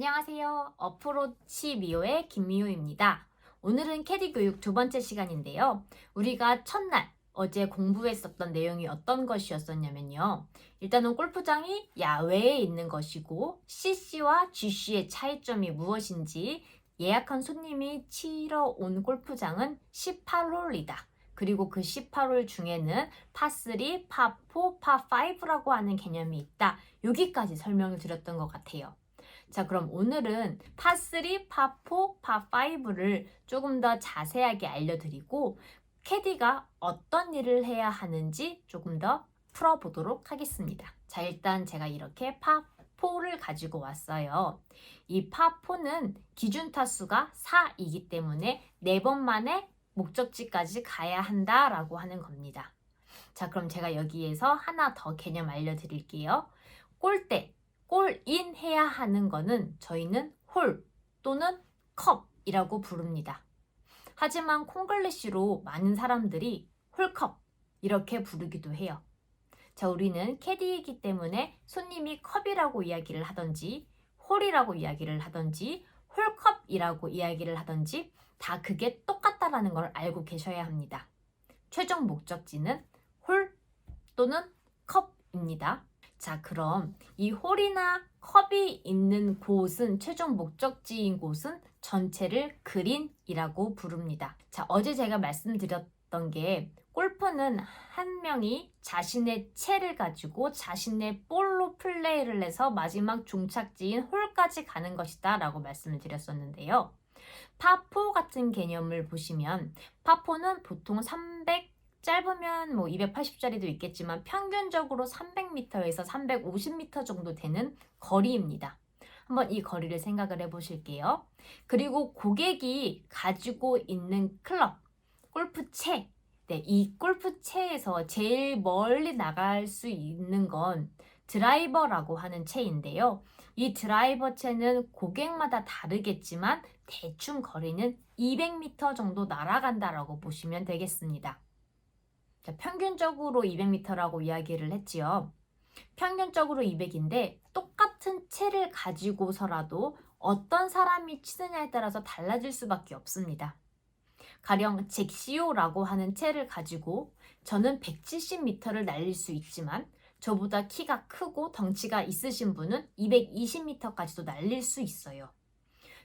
안녕하세요. 어프로치 미호의 김미호입니다. 오늘은 캐디 교육 두 번째 시간인데요. 우리가 첫날 어제 공부했었던 내용이 어떤 것이었었냐면요. 일단은 골프장이 야외에 있는 것이고 CC와 GC의 차이점이 무엇인지, 예약한 손님이 치러 온 골프장은 18홀이다. 그리고 그 18홀 중에는 파3, 파4, 파5라고 하는 개념이 있다. 여기까지 설명을 드렸던 것 같아요. 자, 그럼 오늘은 파3, 파4, 파5를 조금 더 자세하게 알려드리고 캐디가 어떤 일을 해야 하는지 조금 더 풀어보도록 하겠습니다. 자, 일단 제가 이렇게 파4를 가지고 왔어요. 이 파4는 기준 타수가 4이기 때문에 4번 만에 목적지까지 가야 한다라고 하는 겁니다. 자, 그럼 제가 여기에서 하나 더 개념 알려드릴게요. 골대, 골인 해야 하는 거는 저희는 홀 또는 컵이라고 부릅니다. 하지만 콩글리시로 많은 사람들이 홀컵 이렇게 부르기도 해요. 자, 우리는 캐디이기 때문에 손님이 컵이라고 이야기를 하던지 홀이라고 이야기를 하던지 홀컵이라고 이야기를 하던지 다 그게 똑같다라는 걸 알고 계셔야 합니다. 최종 목적지는 홀 또는 컵입니다. 자, 그럼 이 홀이나 컵이 있는 곳은, 최종 목적지인 곳은 전체를 그린이라고 부릅니다. 자, 어제 제가 말씀드렸던 게 골프는 한 명이 자신의 채를 가지고 자신의 볼로 플레이를 해서 마지막 종착지인 홀까지 가는 것이다 라고 말씀을 드렸었는데요. 파4 같은 개념을 보시면 파4는 보통 300, 짧으면 280짜리도 있겠지만 평균적으로 300m에서 350m 정도 되는 거리입니다. 한번 이 거리를 생각을 해보실게요. 그리고 고객이 가지고 있는 클럽, 골프채, 이 골프채에서 제일 멀리 나갈 수 있는 건 드라이버라고 하는 채인데요. 이 드라이버 채는 고객마다 다르겠지만 대충 거리는 200m 정도 날아간다라고 보시면 되겠습니다. 자, 평균적으로 200m라고 이야기를 했지요. 평균적으로 200인데 똑같은 채를 가지고서라도 어떤 사람이 치느냐에 따라서 달라질 수밖에 없습니다. 가령 잭시오라고 하는 채를 가지고 저는 170m를 날릴 수 있지만 저보다 키가 크고 덩치가 있으신 분은 220m까지도 날릴 수 있어요.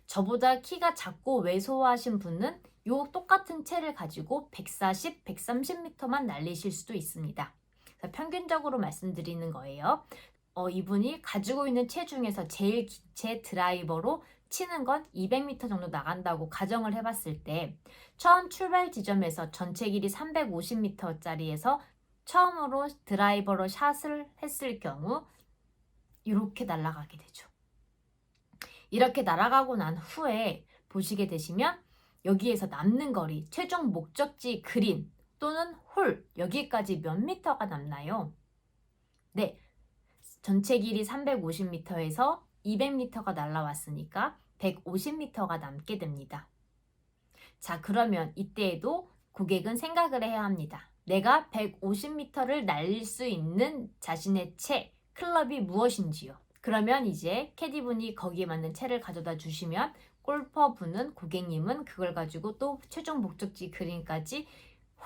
저보다 키가 작고 왜소하신 분은 요 똑같은 채를 가지고 140, 130m만 날리실 수도 있습니다. 평균적으로 말씀드리는 거예요. 이분이 가지고 있는 채 중에서 제일 긴 채 드라이버로 치는 건 200m 정도 나간다고 가정을 해봤을 때 처음 출발 지점에서 전체 길이 350m짜리에서 처음으로 드라이버로 샷을 했을 경우 이렇게 날아가게 되죠. 이렇게 날아가고 난 후에 보시게 되시면 여기에서 남는 거리, 최종 목적지 그린 또는 홀, 여기까지 몇 미터가 남나요? 네, 전체 길이 350m에서 200m가 날아왔으니까 150m가 남게 됩니다. 자, 그러면 이때에도 고객은 생각을 해야 합니다. 내가 150m를 날릴 수 있는 자신의 채, 클럽이 무엇인지요? 그러면 이제 캐디분이 거기에 맞는 채를 가져다 주시면 골퍼분은, 고객님은 그걸 가지고 또 최종 목적지 그린까지,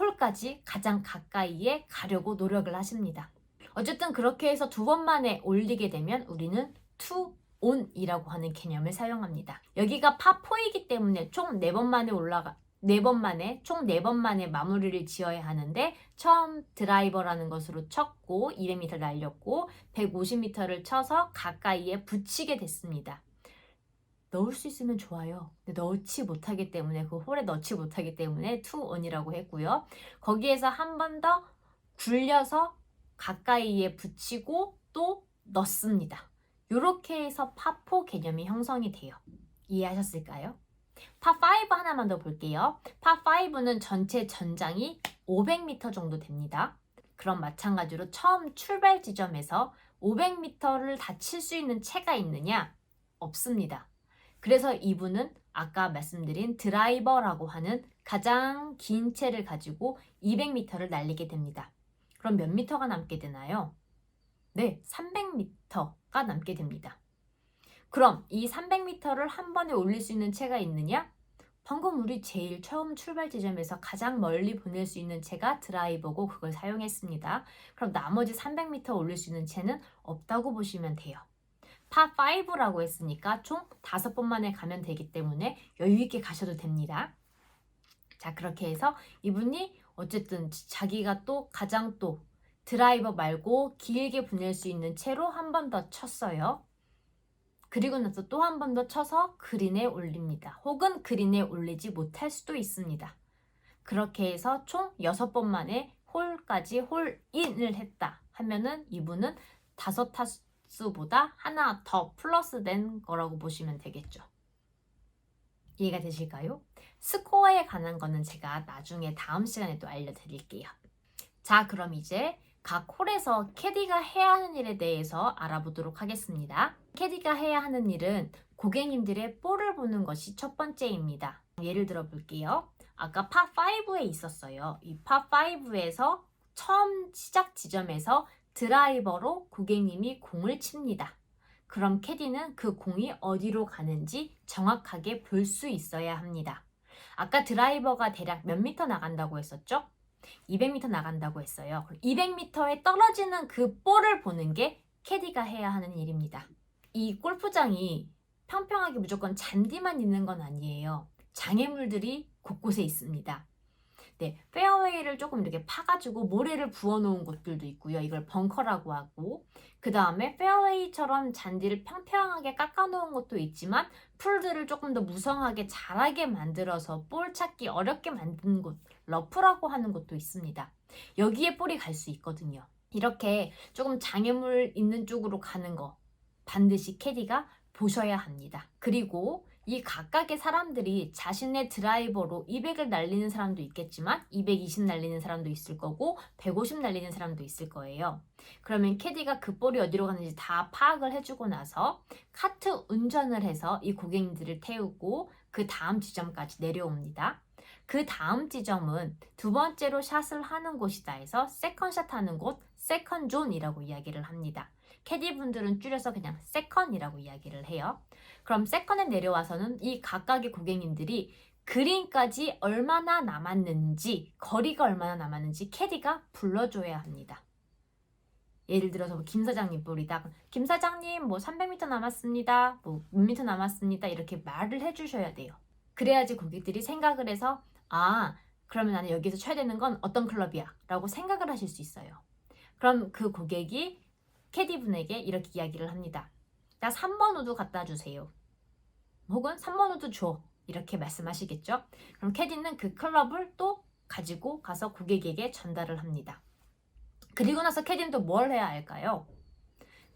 홀까지 가장 가까이에 가려고 노력을 하십니다. 어쨌든 그렇게 해서 두 번 만에 올리게 되면 우리는 투 온이라고 하는 개념을 사용합니다. 여기가 파4이기 때문에 총 4번 만에 총 4번 만에 마무리를 지어야 하는데 처음 드라이버라는 것으로 쳤고 200m 날렸고 150m를 쳐서 가까이에 붙이게 됐습니다. 넣을 수 있으면 좋아요. 근데 넣지 못하기 때문에, 그 홀에 넣지 못하기 때문에 투온이라고 했고요. 거기에서 한 번 더 굴려서 가까이에 붙이고 또 넣습니다. 이렇게 해서 파4 개념이 형성이 돼요. 이해하셨을까요? 파5 하나만 더 볼게요. 파5는 전체 전장이 500m 정도 됩니다. 그럼 마찬가지로 처음 출발 지점에서 500m를 다 칠 수 있는 채가 있느냐? 없습니다. 그래서 이분은 아까 말씀드린 드라이버라고 하는 가장 긴 채를 가지고 200m를 날리게 됩니다. 그럼 몇 미터가 남게 되나요? 네, 300m가 남게 됩니다. 그럼 이 300m를 한 번에 올릴 수 있는 채가 있느냐? 방금 우리 제일 처음 출발 지점에서 가장 멀리 보낼 수 있는 채가 드라이버고 그걸 사용했습니다. 그럼 나머지 300m 올릴 수 있는 채는 없다고 보시면 돼요. 파5라고 했으니까 총 5번 만에 가면 되기 때문에 여유 있게 가셔도 됩니다. 자, 그렇게 해서 이분이 어쨌든 자기가 또 가장 또 드라이버 말고 길게 보낼 수 있는 채로 한 번 더 쳤어요. 그리고 나서 또 한 번 더 쳐서 그린에 올립니다. 혹은 그린에 올리지 못할 수도 있습니다. 그렇게 해서 총 6번 만에 홀까지 홀인을 했다 하면은 이분은 5타수보다 하나 더 플러스 된 거라고 보시면 되겠죠. 이해가 되실까요? 스코어에 관한 거는 제가 나중에 다음 시간에 또 알려드릴게요. 자, 그럼 이제 각 홀에서 캐디가 해야 하는 일에 대해서 알아보도록 하겠습니다. 캐디가 해야 하는 일은 고객님들의 볼을 보는 것이 첫 번째입니다. 예를 들어 볼게요. 아까 파5에 있었어요. 이 파5에서 처음 시작 지점에서 드라이버로 고객님이 공을 칩니다. 그럼 캐디는 그 공이 어디로 가는지 정확하게 볼 수 있어야 합니다. 아까 드라이버가 대략 몇 미터 나간다고 했었죠? 200m 나간다고 했어요. 200m에 떨어지는 그 볼을 보는 게 캐디가 해야 하는 일입니다. 이 골프장이 평평하게 무조건 잔디만 있는 건 아니에요. 장애물들이 곳곳에 있습니다. 네, 페어웨이를 조금 이렇게 파가지고 모래를 부어놓은 곳들도 있고요. 이걸 벙커라고 하고, 그 다음에 페어웨이처럼 잔디를 평평하게 깎아놓은 곳도 있지만 풀들을 조금 더 무성하게 자라게 만들어서 볼 찾기 어렵게 만든 곳, 러프라고 하는 곳도 있습니다. 여기에 볼이 갈 수 있거든요. 이렇게 조금 장애물 있는 쪽으로 가는 거 반드시 캐디가 보셔야 합니다. 그리고 이 각각의 사람들이 자신의 드라이버로 200을 날리는 사람도 있겠지만 220 날리는 사람도 있을 거고 150 날리는 사람도 있을 거예요. 그러면 캐디가 그 볼이 어디로 가는지 다 파악을 해주고 나서 카트 운전을 해서 이 고객님들을 태우고 그 다음 지점까지 내려옵니다. 그 다음 지점은 두 번째로 샷을 하는 곳이다 해서 세컨샷 하는 곳, 세컨존이라고 이야기를 합니다. 캐디분들은 줄여서 그냥 세컨이라고 이야기를 해요. 그럼 세컨에 내려와서는 이 각각의 고객님들이 그린까지 얼마나 남았는지, 거리가 얼마나 남았는지 캐디가 불러줘야 합니다. 예를 들어서 김 사장님 볼이다. 김 사장님 뭐 300m 남았습니다. 뭐 몇 미터 남았습니다. 이렇게 말을 해주셔야 돼요. 그래야지 고객들이 생각을 해서 그러면 나는 여기서 쳐야 되는 건 어떤 클럽이야 라고 생각을 하실 수 있어요. 그럼 그 고객이 캐디분에게 이렇게 이야기를 합니다. 나 3번 우드 갖다 주세요. 혹은 3번 우드 줘. 이렇게 말씀하시겠죠? 그럼 캐디는 그 클럽을 또 가지고 가서 고객에게 전달을 합니다. 그리고 나서 캐디는 또 뭘 해야 할까요?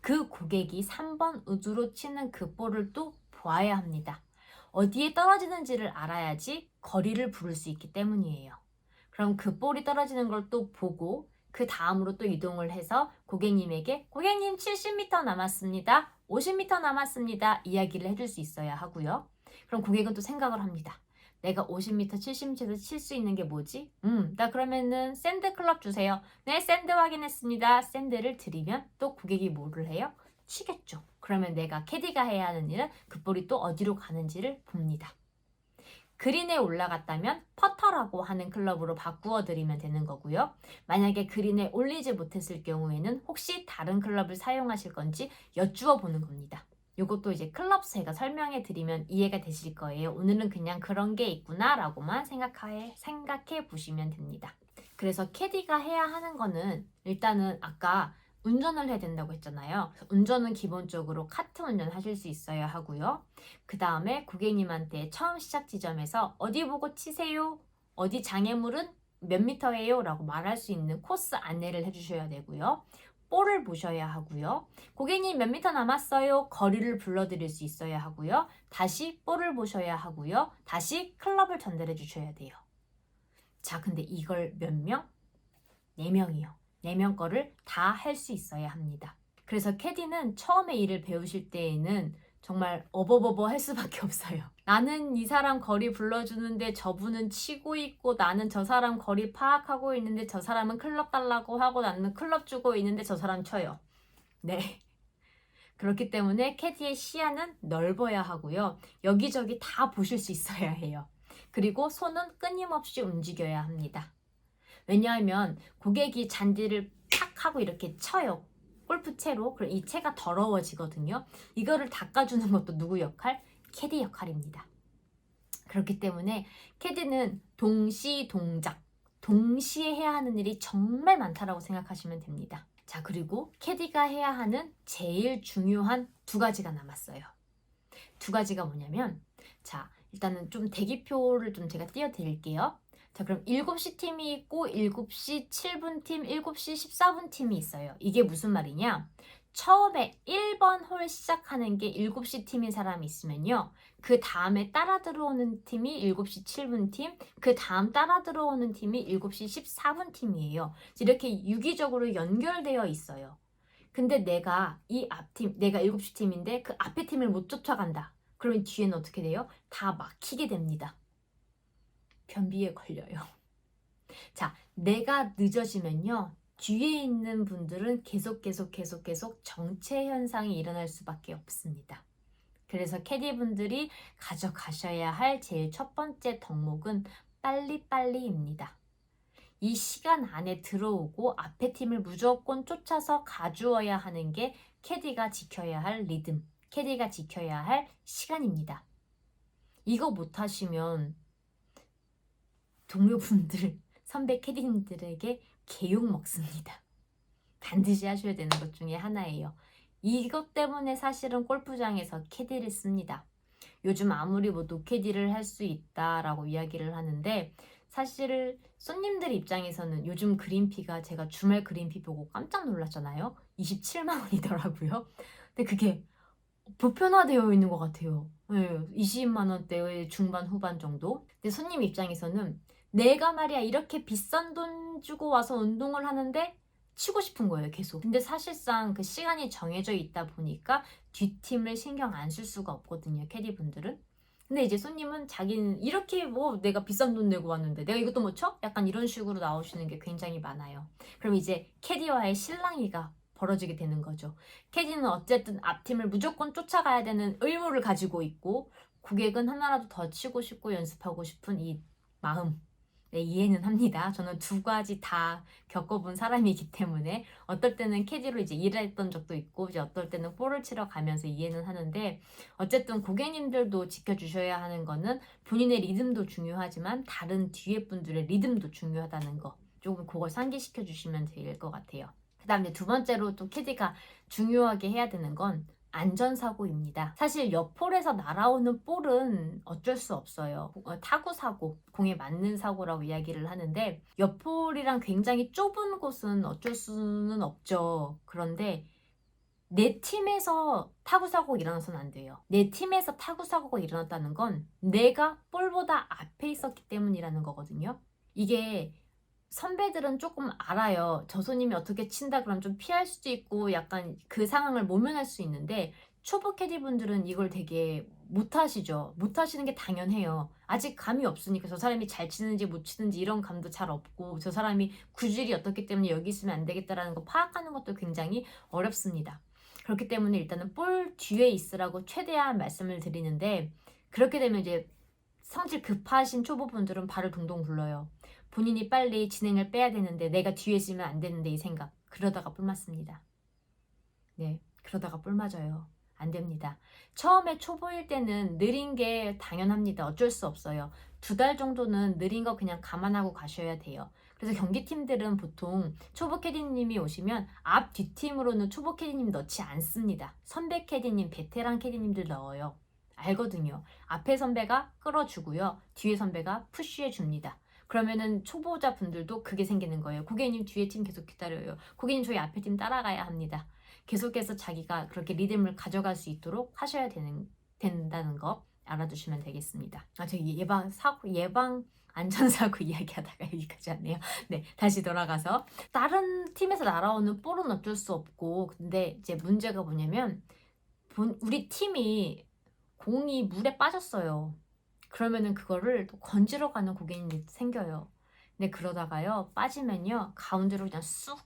그 고객이 3번 우드로 치는 그 볼을 또 보아야 합니다. 어디에 떨어지는지를 알아야지 거리를 부를 수 있기 때문이에요. 그럼 그 볼이 떨어지는 걸 또 보고 그 다음으로 또 이동을 해서 고객님에게 고객님 70m 남았습니다. 50m 남았습니다. 이야기를 해줄 수 있어야 하고요. 그럼 고객은 또 생각을 합니다. 내가 50m, 70m에서 칠 수 있는 게 뭐지? 나 그러면은 샌드 클럽 주세요. 네, 샌드 확인했습니다. 샌드를 드리면 또 고객이 뭐를 해요? 치겠죠. 그러면 내가 캐디가 해야 하는 일은 그 볼이 또 어디로 가는지를 봅니다. 그린에 올라갔다면 퍼터라고 하는 클럽으로 바꾸어 드리면 되는 거고요. 만약에 그린에 올리지 못했을 경우에는 혹시 다른 클럽을 사용하실 건지 여쭈어 보는 겁니다. 이것도 이제 클럽 제가 설명해 드리면 이해가 되실 거예요. 오늘은 그냥 그런 게 있구나 라고만 생각해 보시면 됩니다. 그래서 캐디가 해야 하는 거는 일단은 아까 운전을 해야 된다고 했잖아요. 운전은 기본적으로 카트 운전 하실 수 있어야 하고요. 그 다음에 고객님한테 처음 시작 지점에서 어디 보고 치세요? 어디 장애물은 몇 미터예요? 라고 말할 수 있는 코스 안내를 해주셔야 되고요. 볼을 보셔야 하고요. 고객님 몇 미터 남았어요? 거리를 불러드릴 수 있어야 하고요. 다시 볼을 보셔야 하고요. 다시 클럽을 전달해 주셔야 돼요. 자, 근데 이걸 몇 명? 4명이요. 4명 거를 다 할 수 있어야 합니다. 그래서 캐디는 처음에 일을 배우실 때에는 정말 어버버버 할 수밖에 없어요. 나는 이 사람 거리 불러주는데 저분은 치고 있고 나는 저 사람 거리 파악하고 있는데 저 사람은 클럽 달라고 하고 나는 클럽 주고 있는데 저 사람 쳐요. 네. 그렇기 때문에 캐디의 시야는 넓어야 하고요. 여기저기 다 보실 수 있어야 해요. 그리고 손은 끊임없이 움직여야 합니다. 왜냐하면 고객이 잔디를 팍 하고 이렇게 쳐요. 골프채로. 그럼 이 채가 더러워지거든요. 이거를 닦아주는 것도 누구 역할? 캐디 역할입니다. 그렇기 때문에 캐디는 동시 동작, 동시에 해야 하는 일이 정말 많다라고 생각하시면 됩니다. 자, 그리고 캐디가 해야 하는 제일 중요한 두 가지가 남았어요. 두 가지가 뭐냐면, 자, 일단은 좀 대기표를 좀 제가 띄워드릴게요. 자, 그럼 7시 팀이 있고 7시 7분 팀, 7시 14분 팀이 있어요. 이게 무슨 말이냐? 처음에 1번 홀 시작하는 게 7시 팀인 사람이 있으면요. 그 다음에 따라 들어오는 팀이 7시 7분 팀, 그 다음 따라 들어오는 팀이 7시 14분 팀이에요. 이렇게 유기적으로 연결되어 있어요. 근데 내가 이 앞팀, 내가 7시 팀인데 그 앞에 팀을 못 쫓아간다. 그러면 뒤에는 어떻게 돼요? 다 막히게 됩니다. 변비에 걸려요. 자, 내가 늦어지면요. 뒤에 있는 분들은 계속 정체 현상이 일어날 수밖에 없습니다. 그래서 캐디분들이 가져가셔야 할 제일 첫 번째 덕목은 빨리빨리입니다. 이 시간 안에 들어오고 앞에 팀을 무조건 쫓아서 가주어야 하는 게 캐디가 지켜야 할 리듬, 캐디가 지켜야 할 시간입니다. 이거 못하시면 동료분들, 선배 캐디님들에게 개욕 먹습니다. 반드시 하셔야 되는 것 중에 하나예요. 이것 때문에 사실은 골프장에서 캐디를 씁니다. 요즘 아무리 뭐 노캐디를 할 수 있다라고 이야기를 하는데 사실 손님들 입장에서는 요즘 그린피가 제가 주말 그린피 보고 깜짝 놀랐잖아요. 27만 원이더라고요. 근데 그게 보편화되어 있는 것 같아요. 네, 20만 원대의 중반 후반 정도. 근데 손님 입장에서는 내가 말이야 이렇게 비싼 돈 주고 와서 운동을 하는데 치고 싶은 거예요, 계속. 근데 사실상 그 시간이 정해져 있다 보니까 뒷팀을 신경 안 쓸 수가 없거든요, 캐디분들은. 근데 이제 손님은 자기는 이렇게 뭐 내가 비싼 돈 내고 왔는데 내가 이것도 못 쳐? 약간 이런 식으로 나오시는 게 굉장히 많아요. 그럼 이제 캐디와의 실랑이가 벌어지게 되는 거죠. 캐디는 어쨌든 앞팀을 무조건 쫓아가야 되는 의무를 가지고 있고 고객은 하나라도 더 치고 싶고 연습하고 싶은 이 마음. 네, 이해는 합니다. 저는 두 가지 다 겪어본 사람이기 때문에 어떨 때는 캐디로 이제 일했던 적도 있고 이제 어떨 때는 볼을 치러 가면서 이해는 하는데 어쨌든 고객님들도 지켜주셔야 하는 거는 본인의 리듬도 중요하지만 다른 뒤에 분들의 리듬도 중요하다는 거 조금 그걸 상기시켜 주시면 될 것 같아요. 그 다음에 두 번째로 또 캐디가 중요하게 해야 되는 건 안전사고입니다. 사실 옆홀에서 날아오는 볼은 어쩔 수 없어요. 타구 사고, 공에 맞는 사고라고 이야기를 하는데 옆홀이랑 굉장히 좁은 곳은 어쩔 수는 없죠. 그런데 내 팀에서 타구 사고가 일어나서는 안 돼요. 내 팀에서 타구 사고가 일어났다는 건 내가 볼보다 앞에 있었기 때문이라는 거거든요. 이게 선배들은 조금 알아요. 저 손님이 어떻게 친다 그러면 좀 피할 수도 있고 약간 그 상황을 모면할 수 있는데 초보 캐디분들은 이걸 되게 못하시죠. 못하시는 게 당연해요. 아직 감이 없으니까 저 사람이 잘 치는지 못 치는지 이런 감도 잘 없고 저 사람이 구질이 어떻기 때문에 여기 있으면 안 되겠다라는 거 파악하는 것도 굉장히 어렵습니다. 그렇기 때문에 일단은 볼 뒤에 있으라고 최대한 말씀을 드리는데 그렇게 되면 이제 성질 급하신 초보분들은 발을 동동 굴러요. 본인이 빨리 진행을 빼야 되는데 내가 뒤에 있으면 안 되는데 이 생각. 그러다가 뿔 맞습니다. 네, 그러다가 뿔 맞아요. 안 됩니다. 처음에 초보일 때는 느린 게 당연합니다. 어쩔 수 없어요. 2달 정도는 느린 거 그냥 감안하고 가셔야 돼요. 그래서 경기팀들은 보통 초보 캐디님이 오시면 앞 뒷팀으로는 초보 캐디님 넣지 않습니다. 선배 캐디님, 베테랑 캐디님들 넣어요. 알거든요. 앞에 선배가 끌어주고요. 뒤에 선배가 푸쉬해 줍니다. 그러면은 초보자 분들도 그게 생기는 거예요. 고객님 뒤에 팀 계속 기다려요. 고객님 저희 앞에 팀 따라가야 합니다. 계속해서 자기가 그렇게 리듬을 가져갈 수 있도록 하셔야 된다는 거 알아두시면 되겠습니다. 저기 예방 안전사고 이야기하다가 여기까지 왔네요. 네, 다시 돌아가서 다른 팀에서 날아오는 볼은 어쩔 수 없고 근데 이제 문제가 뭐냐면 우리 팀이 공이 물에 빠졌어요. 그러면은 그거를 또 건지러 가는 고객님이 생겨요. 근데 그러다가요 빠지면요 가운데로 그냥 쑥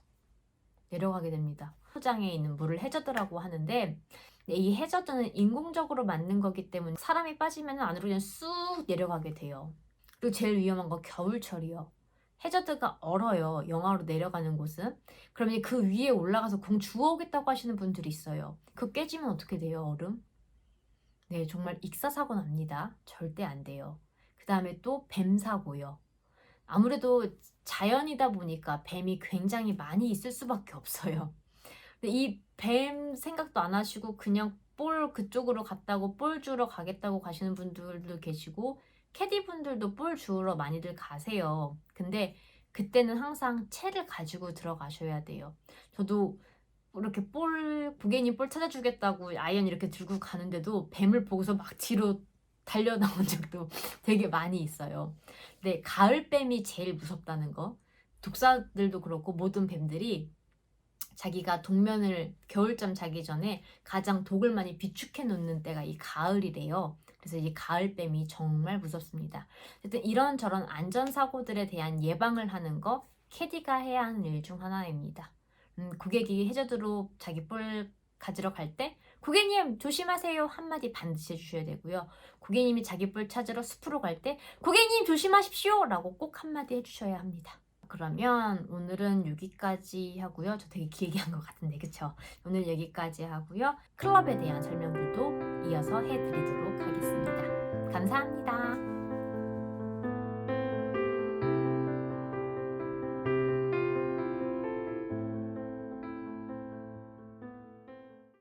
내려가게 됩니다. 포장에 있는 물을 해저드라고 하는데 이 해저드는 인공적으로 만든 거기 때문에 사람이 빠지면 안으로 그냥 쑥 내려가게 돼요. 그리고 제일 위험한 건 겨울철이요. 해저드가 얼어요. 영하로 내려가는 곳은. 그러면 그 위에 올라가서 공 주워오겠다고 하시는 분들이 있어요. 그거 깨지면 어떻게 돼요, 얼음? 네, 정말 익사사고 납니다. 절대 안 돼요. 그 다음에 또 뱀 사고요. 아무래도 자연이다 보니까 뱀이 굉장히 많이 있을 수밖에 없어요. 근데 이 뱀 생각도 안 하시고 그냥 볼 그쪽으로 갔다고 볼 주우러 가겠다고 가시는 분들도 계시고 캐디 분들도 볼 주우러 많이들 가세요. 근데 그때는 항상 채를 가지고 들어가셔야 돼요. 저도 이렇게 고객님 볼 찾아주겠다고 아이언 이렇게 들고 가는데도 뱀을 보고서 막 뒤로 달려 나온 적도 되게 많이 있어요. 근데 가을뱀이 제일 무섭다는 거. 독사들도 그렇고 모든 뱀들이 자기가 동면을 겨울잠 자기 전에 가장 독을 많이 비축해 놓는 때가 이 가을이래요. 그래서 이 가을뱀이 정말 무섭습니다. 어쨌든 이런저런 안전사고들에 대한 예방을 하는 거 캐디가 해야 하는 일 중 하나입니다. 고객이 해저드로 자기 볼 가지러 갈 때 고객님 조심하세요 한마디 반드시 해주셔야 되고요. 고객님이 자기 볼 찾으러 숲으로 갈 때 고객님 조심하십시오 라고 꼭 한마디 해주셔야 합니다. 그러면 오늘은 여기까지 하고요. 저 되게 길게 한 것 같은데 그쵸? 오늘 여기까지 하고요. 클럽에 대한 설명들도 이어서 해드리도록 하겠습니다. 감사합니다.